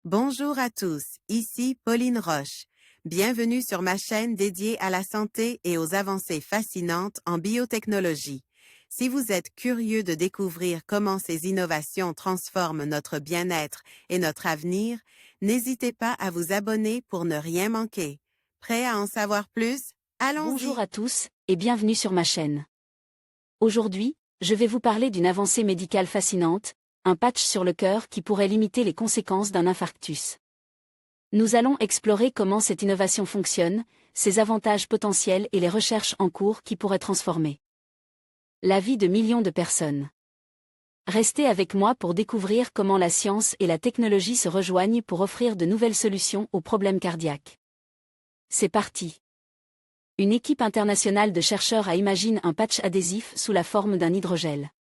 Bonjour à tous, ici Pauline Roche. Bienvenue sur ma chaîne dédiée à la santé et aux avancées fascinantes en biotechnologie. Si vous êtes curieux de découvrir comment ces innovations transforment notre bien-être et notre avenir, n'hésitez pas à vous abonner pour ne rien manquer. Prêt à en savoir plus? Bonjour Allons-y! à tous, et bienvenue sur ma chaîne. Aujourd'hui, je vais vous parler d'une avancée médicale fascinante, un patch sur le cœur qui pourrait limiter les conséquences d'un infarctus. Nous allons explorer comment cette innovation fonctionne, ses avantages potentiels et les recherches en cours qui pourraient transformer la vie de millions de personnes. Restez avec moi pour découvrir comment la science et la technologie se rejoignent pour offrir de nouvelles solutions aux problèmes cardiaques. C'est parti! Une équipe internationale de chercheurs a imaginé un patch adhésif sous la forme d'un hydrogel.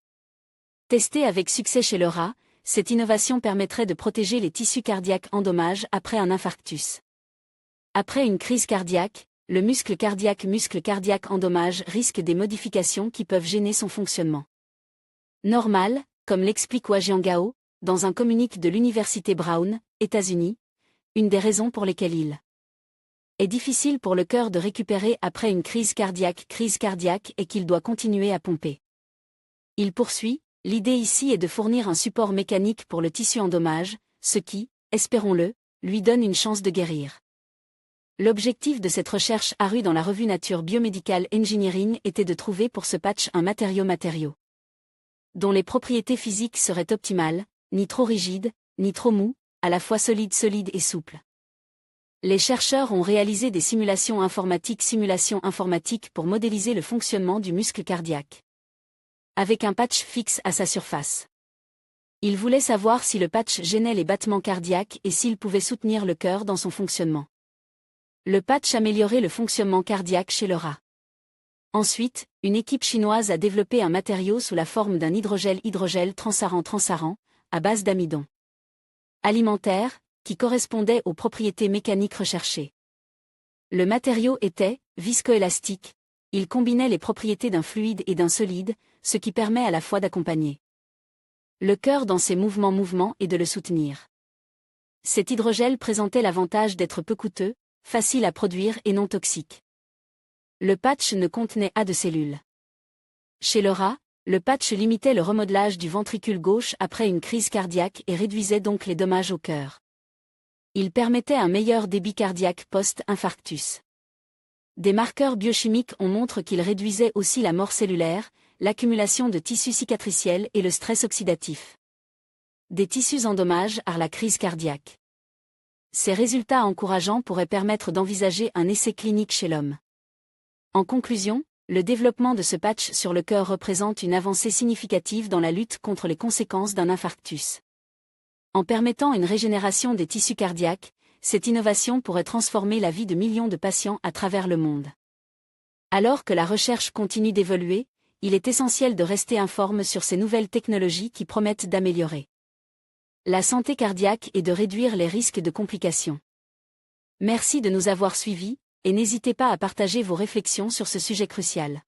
Testé avec succès chez le rat, cette innovation permettrait de protéger les tissus cardiaques endommagés après un infarctus. Après une crise cardiaque, le muscle cardiaque endommagé risque des modifications qui peuvent gêner son fonctionnement normal, comme l'explique Hua Jiangao, dans un communiqué de l'Université Brown, États-Unis, une des raisons pour lesquelles il est difficile pour le cœur de récupérer après une crise cardiaque et qu'il doit continuer à pomper. Il poursuit, l'idée ici est de fournir un support mécanique pour le tissu endommagé, ce qui, espérons-le, lui donne une chance de guérir. L'objectif de cette recherche parue dans la revue Nature Biomedical Engineering était de trouver pour ce patch un matériau dont les propriétés physiques seraient optimales, ni trop rigide, ni trop mou, à la fois solide et souple. Les chercheurs ont réalisé des simulations informatiques pour modéliser le fonctionnement du muscle cardiaque, avec un patch fixe à sa surface. Ils voulaient savoir si le patch gênait les battements cardiaques et s'il pouvait soutenir le cœur dans son fonctionnement. Le patch améliorait le fonctionnement cardiaque chez le rat. Ensuite, une équipe chinoise a développé un matériau sous la forme d'un hydrogel transparent, à base d'amidon alimentaire, qui correspondait aux propriétés mécaniques recherchées. Le matériau était viscoélastique, il combinait les propriétés d'un fluide et d'un solide, ce qui permet à la fois d'accompagner le cœur dans ses mouvements et de le soutenir. Cet hydrogel présentait l'avantage d'être peu coûteux, facile à produire et non toxique. Le patch ne contenait pas de cellules. Chez le rat, le patch limitait le remodelage du ventricule gauche après une crise cardiaque et réduisait donc les dommages au cœur. Il permettait un meilleur débit cardiaque post-infarctus. Des marqueurs biochimiques montrent qu'il réduisait aussi la mort cellulaire, l'accumulation de tissus cicatriciels et le stress oxydatif des tissus endommagés par la crise cardiaque. Ces résultats encourageants pourraient permettre d'envisager un essai clinique chez l'homme. En conclusion, le développement de ce patch sur le cœur représente une avancée significative dans la lutte contre les conséquences d'un infarctus. En permettant une régénération des tissus cardiaques, cette innovation pourrait transformer la vie de millions de patients à travers le monde. Alors que la recherche continue d'évoluer, il est essentiel de rester informé sur ces nouvelles technologies qui promettent d'améliorer la santé cardiaque et de réduire les risques de complications. Merci de nous avoir suivis, et n'hésitez pas à partager vos réflexions sur ce sujet crucial.